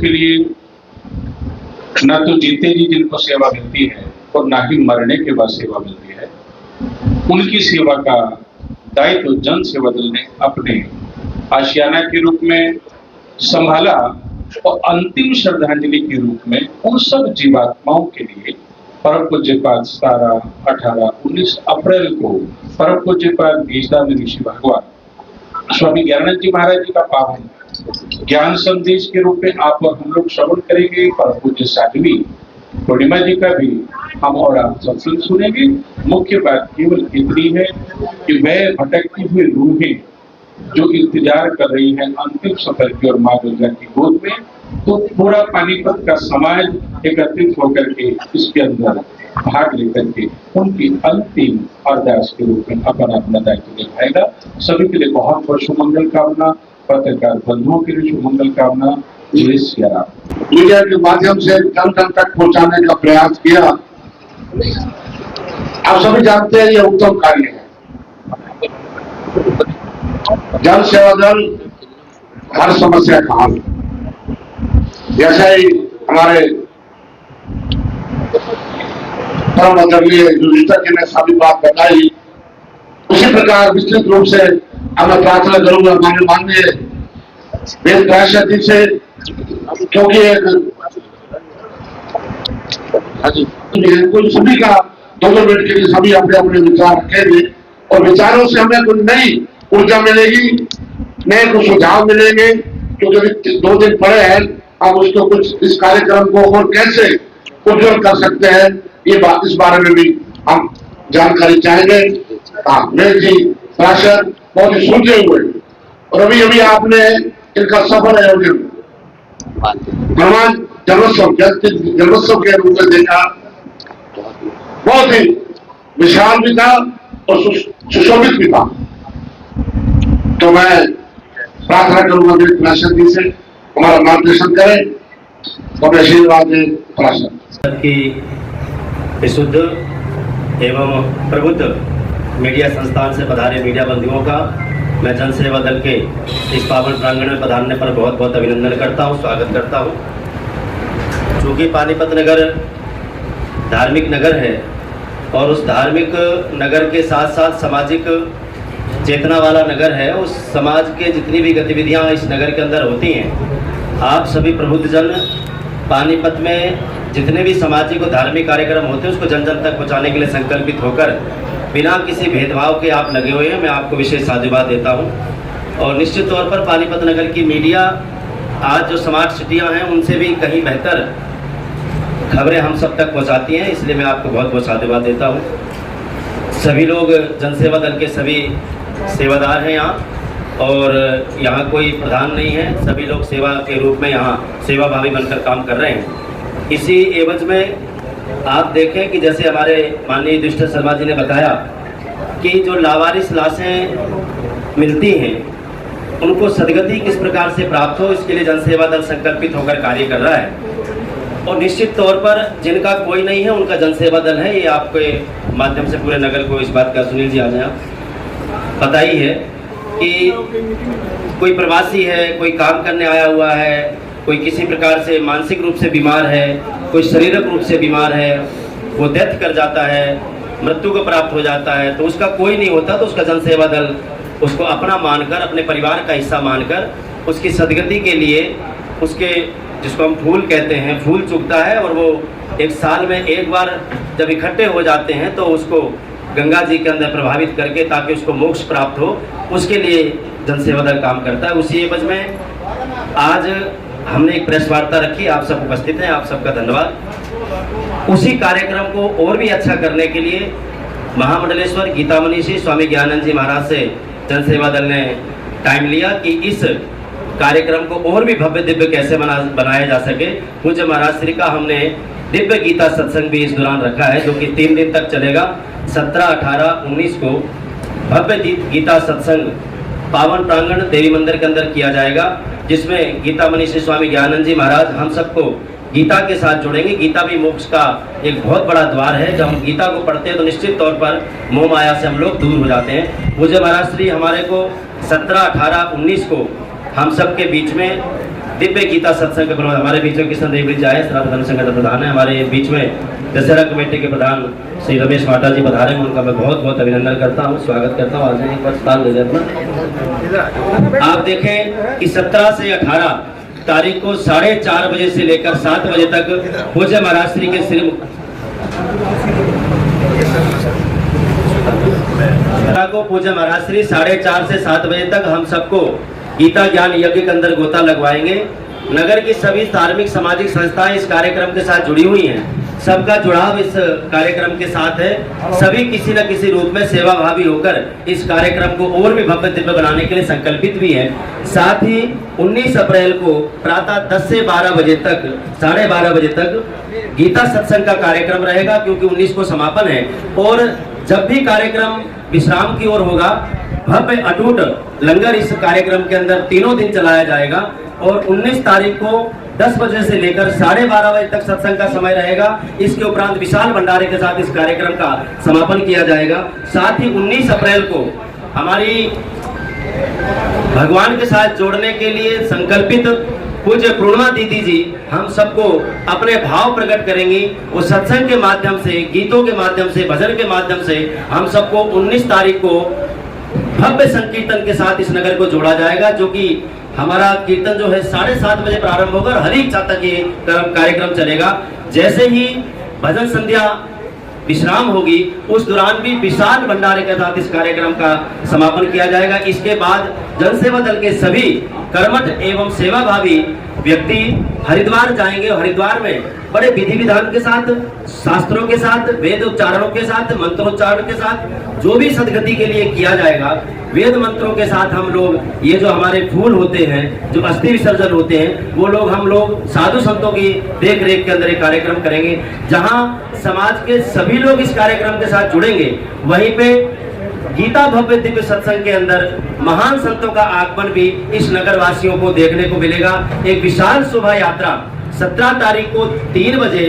के लिए न तो जीते जी जिनको सेवा मिलती है और ना ही मरने के बाद सेवा मिलती है, उनकी सेवा का दायित्व जन सेवा दल ने अपने आशियाना के रूप में संभाला और अंतिम श्रद्धांजलि के रूप में उन सब जीवात्माओं के लिए परम पूज्यपाद 17, 18, 19 अप्रैल को परम पूज्यपाद बीजदान ऋषि भगवान स्वामी ज्ञानानंद जी महाराज जी का पावन ज्ञान संदेश के रूप में आप और हम लोग श्रवण करेंगे। परम पूज्य साध्वी पूर्णिमा जी का भी हम और आप सत्संग सुनेंगे। मुख्य बात केवल इतनी है कि वह भटकती हुई रूहें जो इंतजार कर रही है अंतिम सफर की और माँ दुर्गा की गोद में, तो पूरा पानीपत का समाज एकत्रित होकर के इसके अंदर भाग लेकर के उनकी अंतिम अरदास के रूप में अपना दायित्व निभाएगा। सभी के लिए बहुत बहुत शुभमंगल कामना, पत्रकार बंधुओं के लिए शुभमंगल कामना। जय श्री राम। मीडिया के माध्यम से जन जन तक पहुंचाने का प्रयास किया। आप सभी जानते हैं ये उत्तम कार्य है। जन सेवा दल हर समस्या का हल, जैसे ही हमारे परम आदरणीय युधिष्ठिर जी ने सभी बात बताई, उसी प्रकार विस्तृत रूप से मैं प्रार्थना करूंगा माननीय वेद व्यास जी से, क्योंकि कोई सभी का 2-2 मिनट के लिए सभी अपने अपने विचार रखेंगे और विचारों से हमें कुछ नई ऊर्जा मिलेगी, नए कुछ सुझाव मिलेंगे। क्योंकि 2 दिन पड़े हैं, हम उसको कुछ इस कार्यक्रम को और कैसे उज्जवल कर सकते हैं ये बात, इस बारे में भी हम जानकारी चाहेंगे। मेरे जी प्राशर बहुत ही सुलझे हुए और अभी आपने इनका सफल आयोजन भगवान जन्मोत्सव के रूप में देखा, बहुत ही विशाल भी था और सुशोभित भी था। तो मैं प्रार्थना करूंगा मेरे प्राशर जी से हमारा मार्गदर्शन करें तो मैं आशीर्वाद दें। प्राशर की विशुद्ध एवं प्रबुद्ध मीडिया संस्थान से पधारे मीडिया बंधुओं का मैं जन सेवा दल के इस पावन प्रांगण में पधारने पर बहुत बहुत अभिनंदन करता हूँ, स्वागत करता हूँ। चूँकि पानीपत नगर धार्मिक नगर है और उस धार्मिक नगर के साथ साथ सामाजिक चेतना वाला नगर है, उस समाज के जितनी भी गतिविधियाँ इस नगर के अंदर होती हैं, आप सभी प्रबुद्ध जन पानीपत में जितने भी सामाजिक और धार्मिक कार्यक्रम होते हैं उसको जन जन तक पहुँचाने के लिए संकल्पित होकर बिना किसी भेदभाव के आप लगे हुए हैं। मैं आपको विशेष साधुवाद देता हूं। और निश्चित तौर पर पानीपत नगर की मीडिया आज जो स्मार्ट सिटियां हैं उनसे भी कहीं बेहतर खबरें हम सब तक पहुंचाती हैं, इसलिए मैं आपको बहुत बहुत साधुवाद देता हूं। सभी लोग जनसेवा दल के सभी सेवादार हैं यहाँ, और यहाँ कोई प्रधान नहीं है, सभी लोग सेवा के रूप में यहाँ सेवाभावी बनकर काम कर रहे हैं। इसी एवज में आप देखें कि जैसे हमारे माननीय युधिष्ठिर शर्मा जी ने बताया कि जो लावारिस लाशें मिलती हैं उनको सदगति किस प्रकार से प्राप्त हो, इसके लिए जनसेवा दल संकल्पित होकर कार्य कर रहा है। और निश्चित तौर पर जिनका कोई नहीं है उनका जनसेवा दल है, ये आपके माध्यम से पूरे नगर को इस बात का सुनील जी आ जाए पता ही है कि कोई प्रवासी है, कोई काम करने आया हुआ है, कोई किसी प्रकार से मानसिक रूप से बीमार है, कोई शारीरिक रूप से बीमार है, वो डेथ कर जाता है, मृत्यु को प्राप्त हो जाता है, तो उसका कोई नहीं होता तो उसका जनसेवा दल उसको अपना मानकर, अपने परिवार का हिस्सा मानकर उसकी सदगति के लिए उसके, जिसको हम फूल कहते हैं, फूल चुगता है। और वो 1 साल में एक बार जब इकट्ठे हो जाते हैं तो उसको गंगा जी के अंदर प्रभावित करके ताकि उसको मोक्ष प्राप्त हो, उसके लिए जनसेवा दल काम करता है। उसी एवज में आज हमने एक प्रेस वार्ता रखी, आप सब उपस्थित हैं, आप सबका धन्यवाद। उसी कार्यक्रम को और भी अच्छा करने के लिए महामंडलेश्वर गीता मनीषी स्वामी ज्ञानानंद जी महाराज से जनसेवा दल ने टाइम लिया कि इस कार्यक्रम को और भी भव्य दिव्य कैसे बनाया जा सके। पूज्य महाराज श्री का हमने दिव्य गीता सत्संग भी इस दौरान रखा है, जो कि 3 दिन तक चलेगा। 17, 18, 19 को भव्य गीता सत्संग पावन प्रांगण देवी मंदिर के अंदर किया जाएगा, जिसमें गीता मनीषी स्वामी ज्ञानानंद जी महाराज हम सबको गीता के साथ जोड़ेंगे। गीता भी मोक्ष का एक बहुत बड़ा द्वार है। जब हम गीता को पढ़ते हैं तो निश्चित तौर पर मोह माया से हम लोग दूर हो जाते हैं। पूज्य महाराज श्री हमारे को 17, 18, 19 को हम सब के बीच में दिव्य गीता सत्संग के प्रबंध हमारे बीच में कृष्ण देव जी आए, सनातन धर्म संघ के प्रधान है। हमारे बीच में दशहरा कमेटी के प्रधान श्री रमेश माटा जी पधारे हैं, उनका मैं बहुत बहुत अभिनंदन करता हूँ, स्वागत करता हूँ। आज एक बार स्थान दे देना। आप देखें कि 17 से 18 तारीख को 4:30 बजे से लेकर 7 बजे तक पूज्य महाराज श्री के श्री को पूज्य महाराज श्री 4:30 से 7 बजे तक हम सबको गीता ज्ञान यज्ञ के अंदर गोता लगवाएंगे। नगर की सभी धार्मिक सामाजिक संस्थाएं इस कार्यक्रम के साथ जुड़ी हुई हैं, सबका जुड़ाव इस कार्यक्रम के साथ है। सभी किसी न किसी रूप में सेवाभावी होकर इस कार्यक्रम को और भी भव्य दिव्य बनाने के लिए संकल्पित भी है। साथ ही 19 अप्रैल को प्रातः 10 से 12 बजे तक 12:30 बजे तक गीता सत्संग का कार्यक्रम रहेगा, क्योंकि 19 को समापन है। और जब भी कार्यक्रम विश्राम की ओर होगा, भव्य अटूट लंगर इस कार्यक्रम के अंदर तीनों दिन चलाया जाएगा। और 19 तारीख को 10 बजे से लेकर 12:30 बजे तक सत्संग का समय रहेगा। इसके उपरांत विशाल भंडारे के साथ इस कार्यक्रम का समापन किया जाएगा। साथ ही 19 अप्रैल को हमारी भगवान के साथ जोड़ने के लिए संकल्पित पूज्य पूर्णिमा दीदी जी हम सबको अपने भाव प्रकट करेंगी। वो सत्संग के माध्यम से, गीतों के माध्यम से, भजन के माध्यम से हम सबको 19 तारीख को भव्य संकीर्तन के साथ इस नगर को जोड़ा जाएगा, जो कि हमारा कीर्तन जो है 7:30 बजे प्रारंभ होगा और हर एक तक ये कार्यक्रम चलेगा। जैसे ही भजन संध्या विश्राम होगी, उस दौरान भी विशाल भंडारे के साथ इस कार्यक्रम का समापन किया जाएगा। इसके बाद जनसेवा दल के सभी कर्मठ एवं सेवाभावी व्यक्ति हरिद्वार जाएंगे और हरिद्वार में बड़े विधि विधान के साथ, शास्त्रों के साथ, वेद उच्चारणों के साथ, मंत्रोच्चारण के साथ जो भी सदगति के लिए किया जाएगा, वेद मंत्रों के साथ हम लोग ये जो हमारे फूल होते हैं, जो अस्थि विसर्जन होते हैं, वो लोग हम लोग साधु संतों की देख रेख के अंदर एक कार्यक्रम करेंगे, जहां समाज के सभी लोग इस कार्यक्रम के साथ जुड़ेंगे। वहीं पे गीता भव्य दिव्य सत्संग के अंदर महान संतों का आगमन भी इस नगर वासियों को देखने को मिलेगा। एक विशाल शोभा यात्रा 17 तारीख को 3 बजे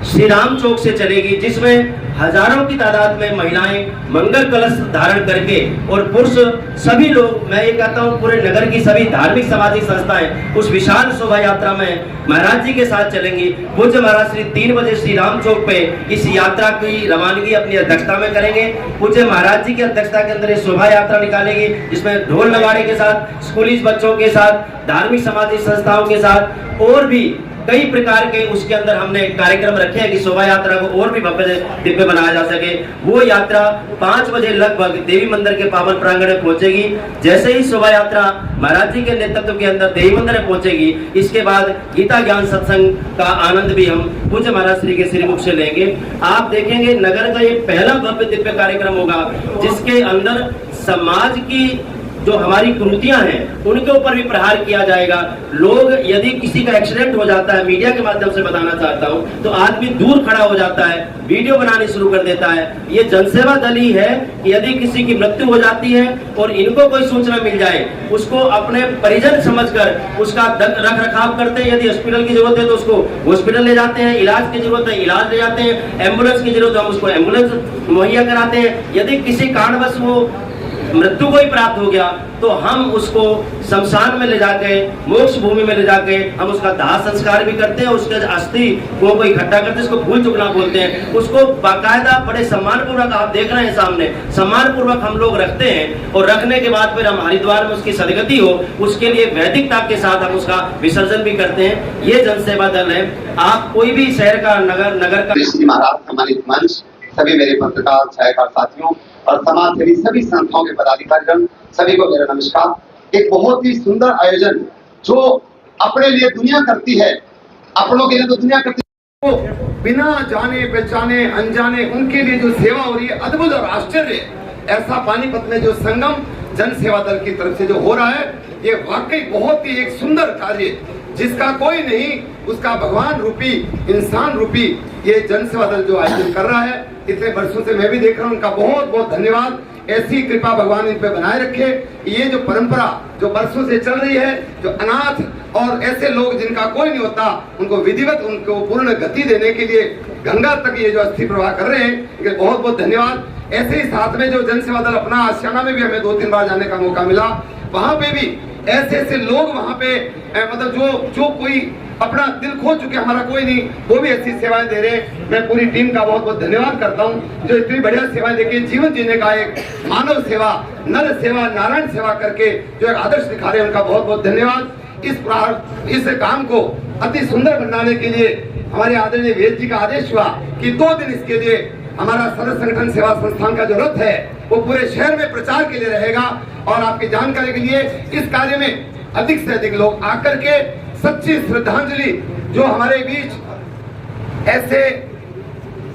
श्री राम चौक से चलेगी, जिसमें हजारों की तादाद में महिलाएं मंगल कलश धारण करके और पुरुष सभी लोग, मैं ये कहता हूँ पूरे नगर की सभी धार्मिक सामाजिक संस्थाएं उस विशाल शोभा यात्रा में महाराज जी के साथ चलेंगी। पूज्य महाराज श्री 3 बजे श्री राम चौक पे इस यात्रा की रवानगी अपनी अध्यक्षता में करेंगे। पूज्य महाराज जी की अध्यक्षता के अंदर ये शोभा यात्रा निकालेगी, जिसमें ढोल नगाड़े के साथ, स्कूली बच्चों के साथ, धार्मिक सामाजिक संस्थाओं के साथ और भी कई प्रकार के उसके अंदर हमने कार्यक्रम रखे हैं कि शोभा यात्रा को और भी भव्य दिव्य बनाया जा सके। वो यात्रा 5 बजे लगभग देवी मंदिर के पावन प्रांगण में पहुंचेगी। जैसे ही शोभा यात्रा महाराज जी के नेतृत्व के अंदर देवी मंदिर में पहुंचेगी, इसके बाद गीता ज्ञान सत्संग का आनंद भी हम पूज्य महाराज श्री के श्रीमुख से लेंगे। आप देखेंगे नगर का ये पहला भव्य दिव्य कार्यक्रम होगा, जिसके अंदर समाज की जो हमारी कुरीतियां हैं उनके ऊपर भी प्रहार किया जाएगा। लोग यदि किसी का एक्सीडेंट हो जाता है, मीडिया के माध्यम से बताना चाहता हूं, तो आदमी दूर खड़ा हो जाता है, वीडियो बनानी शुरू कर देता है। ये जनसेवा दल ही है कि यदि किसी की मृत्यु हो जाती है और इनको कोई सूचना मिल जाए, उसको अपने परिजन समझकर उसका रख रखाव करते हैं। यदि हॉस्पिटल की जरूरत है तो उसको हॉस्पिटल ले जाते हैं, इलाज की जरूरत है इलाज ले जाते हैं, एम्बुलेंस की जरूरत है हम उसको एम्बुलेंस मुहैया कराते हैं। यदि किसी कारणवश वो मृत्यु को ही प्राप्त हो गया तो हम उसको शमशान में ले जाके, मोक्ष भूमि में ले जाके हम उसका दाह संस्कार भी करते हैं। उसके अस्थि को इकट्ठा करते हैं, इसको भूल चुकना बोलते हैं। उसको बाकायदा बड़े सम्मान पूर्वक, आप देख रहे हैं सामने, सम्मान पूर्वक हम लोग रखते हैं और रखने के बाद फिर हम हरिद्वार में उसकी सदगति हो, उसके लिए वैदिकता के साथ हम उसका विसर्जन भी करते हैं। ये जनसेवा दल है। आप कोई भी शहर का, नगर का महाराज, सम्मानित मंच, सभी मेरे पत्रकार छायाकार साथियों और समाज सेवी सभी संस्थाओं के पदाधिकारीगण, सभी को मेरा नमस्कार। एक बहुत ही सुंदर आयोजन जो अपने लिए दुनिया करती है, अपनों के लिए तो दुनिया करती है, तो बिना जाने पहचाने अनजाने उनके लिए जो सेवा हो रही है, अद्भुत और आश्चर्य। ऐसा पानीपत में जो संगम जन सेवा दल की तरफ से जो हो रहा है, ये वाकई बहुत ही एक सुंदर कार्य, जिसका कोई नहीं, उसका भगवान रूपी, इंसान रूपी ये जन सेवा दल जो आयोजन कर रहा है, इतने वर्षों से मैं भी देख रहा हूँ, उनका बहुत बहुत धन्यवाद। ऐसी कृपा भगवान इन पे बनाए रखे। ये जो परंपरा जो वर्षों से चल रही है, जो अनाथ और ऐसे लोग जिनका कोई नहीं होता, उनको विधिवत, उनको पूर्ण गति देने के लिए गंगा तक ये जो अस्थि प्रवाह कर रहे हैं, बहुत बहुत धन्यवाद। ऐसे ही साथ में जो जन सेवा दल अपना आशियाना में भी हमें 2-3 बार जाने का मौका मिला, वहां पे भी ऐसे ऐसे लोग वहां पे मतलब जो कोई अपना दिल खो चुके, हमारा कोई नहीं, वो भी ऐसी सेवाएं दे रहे हैं। मैं पूरी टीम का बहुत बहुत धन्यवाद करता हूं जो इतनी बढ़िया सेवाएं देके जीवन जीने का एक मानव सेवा, नर सेवा, नारायण सेवा करके जो एक आदर्श दिखा रहे हैं, उनका बहुत बहुत धन्यवाद। इस काम को अति सुंदर बनाने के लिए हमारे आदरणीय वेद जी का आदेश हुआ कि 2 दिन इसके लिए हमारा सरल संगठन सेवा संस्थान का जो रथ है वो पूरे शहर में प्रचार के लिए रहेगा। और आपकी जानकारी के लिए इस कार्य में अधिक से अधिक लोग आकर के सच्ची श्रद्धांजलि, जो हमारे बीच ऐसे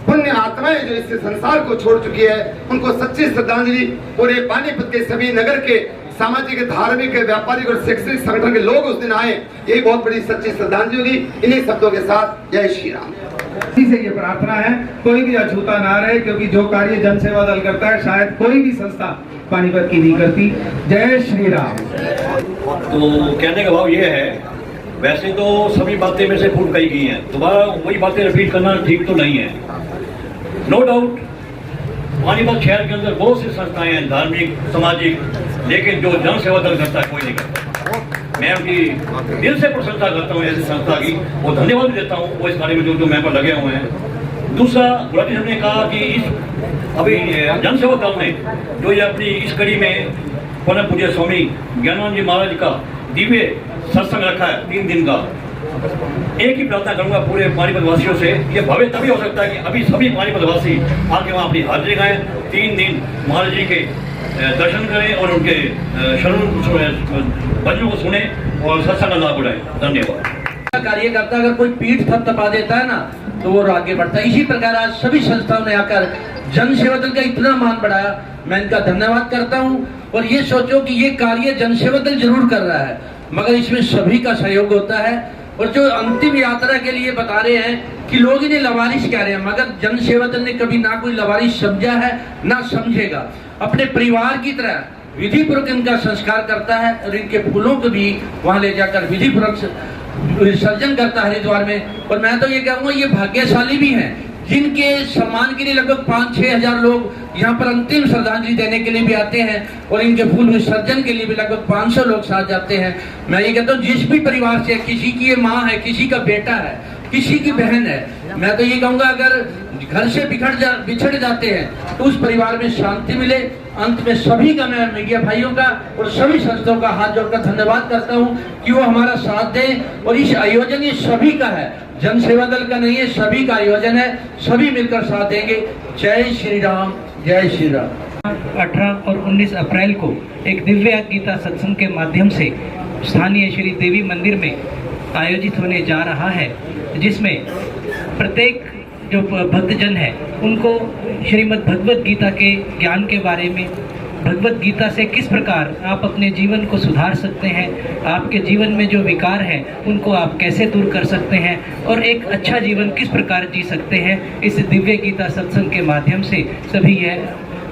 पुण्य आत्माएं जो इस संसार को छोड़ चुकी है, उनको सच्ची श्रद्धांजलि पूरे पानीपत के सभी नगर के सामाजिक, धार्मिक, व्यापारिक और शैक्षणिक संगठन के लोग उस दिन आए, यही बहुत बड़ी सच्ची श्रद्धांजलि होगी। इन्हीं शब्दों के साथ जय श्री राम। से ये प्रार्थना है कोई भी अछूता ना रहे, क्योंकि जो कार्य जन सेवा दल करता है शायद कोई भी संस्था पानीपत की नहीं करती। जय श्री राम। तो कहने का भाव ये है, वैसे तो सभी बातें में से खूब कही गई हैं, दोबारा वही बातें रिपीट करना ठीक तो नहीं है। नो डाउट पानीपत शहर के अंदर बहुत सी संस्थाएं हैं, धार्मिक, सामाजिक, लेकिन जो जन सेवा दल करता है कोई नहीं करता। मैं उनकी दिल से प्रशंसा करता हूँ ऐसी संस्था की, वो धन्यवाद भी देता हूँ वो इस कार्य में जो मेंबर लगे हुए हैं। दूसरा, गुलाटी ने कहा कि इस अभी जन सेवा दल ने जो ये अपनी इस कड़ी में परम पूज्य स्वामी ज्ञानानंद जी महाराज का दिव्य सत्संग रखा है 3 दिन का, एक ही प्रार्थना करूंगा पूरे पानीपत वासियों से, ये भव्य तभी हो सकता है कि अभी सभी पानीपत वासी आके वहाँ अपनी हाजिरी गाएं, 3 दिन महाराज जी के दर्शन करें और उनके भजनों को सुने और सत्संग का लाभ उठाएं। धन्यवाद। कार्यकर्ता अगर कोई पीठ थपथपा देता है ना तो वो आगे बढ़ता है। इसी प्रकार आज सभी संस्थाओं ने आकर जन सेवा दल का इतना मान बढ़ाया, मैं इनका धन्यवाद करता हूँ। और ये सोचो कि ये कार्य जन सेवा दल जरूर कर रहा है, मगर इसमें सभी का सहयोग होता है। और जो अंतिम यात्रा के लिए बता रहे हैं कि लोग इन्हें लवारिश कह रहे हैं, मगर जन सेवा दल ने कभी ना कोई लवारिश समझा है ना समझेगा। अपने परिवार की तरह विधि पूर्वक इनका संस्कार करता है और इनके फूलों को भी वहां ले जाकर विधि पूर्वक विसर्जन करता है हरिद्वार में। और मैं तो ये कहूँगा ये भाग्यशाली भी हैं जिनके सम्मान के लिए लगभग 5-6 हजार लोग यहाँ पर अंतिम श्रद्धांजलि देने के लिए भी आते हैं और इनके फूल विसर्जन के लिए भी लगभग 500 लोग साथ जाते हैं। मैं ये कहता हूँ जिस भी परिवार से, किसी की ये माँ है, किसी का बेटा है, किसी की बहन है, मैं तो ये कहूँगा अगर घर से बिछड़ जाते हैं तो उस परिवार में शांति मिले। अंत में सभी का, मैं मीडिया भाइयों का और सभी संस्थाओं का हाथ जोड़कर धन्यवाद करता हूँ कि वो हमारा साथ दें। और इस आयोजन ये सभी का है, जन सेवा दल का नहीं है, सभी का आयोजन है, सभी मिलकर साथ देंगे। जय श्री राम, जय श्री राम। 18 और 19 अप्रैल को एक दिव्य गीता सत्संग के माध्यम से स्थानीय श्री देवी मंदिर में आयोजित होने जा रहा है, जिसमें प्रत्येक जो भक्तजन है उनको श्रीमद् भगवत गीता के ज्ञान के बारे में, भगवत गीता से किस प्रकार आप अपने जीवन को सुधार सकते हैं, आपके जीवन में जो विकार हैं उनको आप कैसे दूर कर सकते हैं और एक अच्छा जीवन किस प्रकार जी सकते हैं, इस दिव्य गीता सत्संग के माध्यम से सभी यह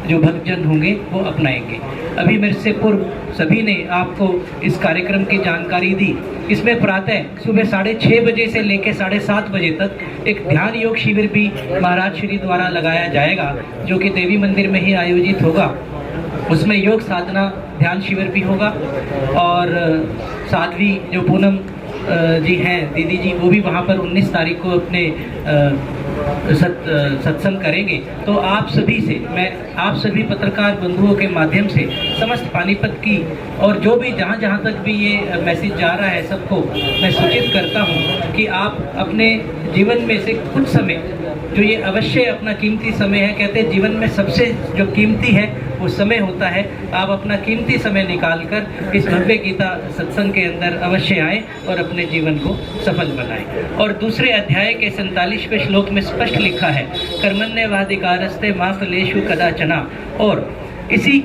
जो भक्तजन होंगे वो अपनाएंगे। अभी मेरे से पूर्व सभी ने आपको इस कार्यक्रम की जानकारी दी। इसमें प्रातः सुबह 6:30 बजे से लेकर 7:30 बजे तक एक ध्यान योग शिविर भी महाराज श्री द्वारा लगाया जाएगा, जो कि देवी मंदिर में ही आयोजित होगा। उसमें योग साधना ध्यान शिविर भी होगा और साध्वी जो पूनम जी हैं, दीदी जी, वो भी वहाँ पर 19 तारीख को अपने सत्संग करेंगे। तो आप सभी से, मैं आप सभी पत्रकार बंधुओं के माध्यम से समस्त पानीपत की और जो भी जहाँ तक भी ये मैसेज जा रहा है सबको मैं सूचित करता हूँ कि आप अपने जीवन में से कुछ समय, जो ये अवश्य अपना कीमती समय है, कहते हैं जीवन में सबसे जो कीमती है वो समय होता है, आप अपना कीमती समय निकालकर इस भव्य गीता सत्संग के अंदर अवश्य आएँ और अपने जीवन को सफल बनाएं। और दूसरे अध्याय के 47वें श्लोक में स्पष्ट लिखा है, कर्मण्येवाधिकारस्ते मा फलेषु कदाचन। और इसी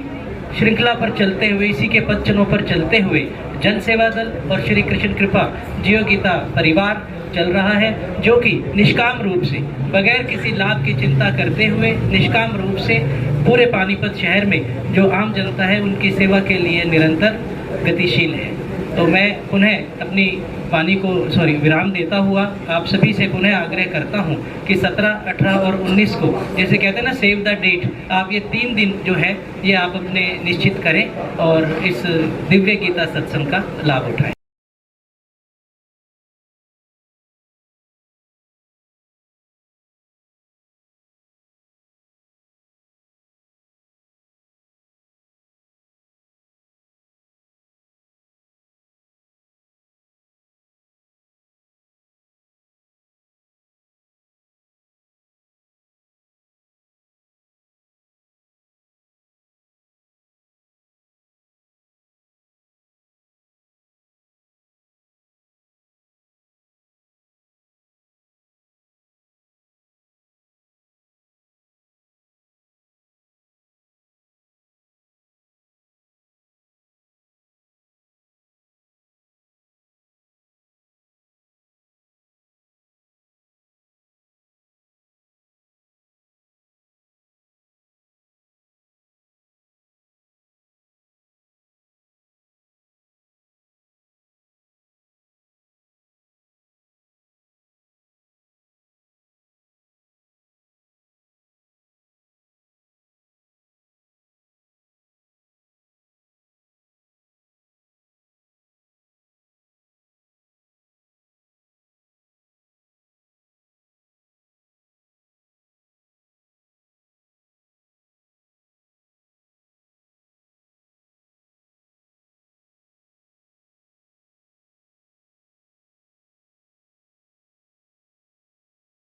श्रृंखला पर चलते हुए, इसी के पदचिन्हों पर चलते हुए जन सेवा दल और श्री कृष्ण कृपा जियो गीता परिवार चल रहा है, जो कि निष्काम रूप से, बगैर किसी लाभ की चिंता करते हुए निष्काम रूप से पूरे पानीपत शहर में जो आम जनता है उनकी सेवा के लिए निरंतर गतिशील है। तो मैं पुनः अपनी वाणी को विराम देता हुआ आप सभी से पुनः आग्रह करता हूं कि 17, 18 और 19 को, जैसे कहते हैं ना सेव द डेट, आप ये 3 दिन जो है ये आप अपने निश्चित करें और इस दिव्य गीता सत्संग का लाभ उठाएं।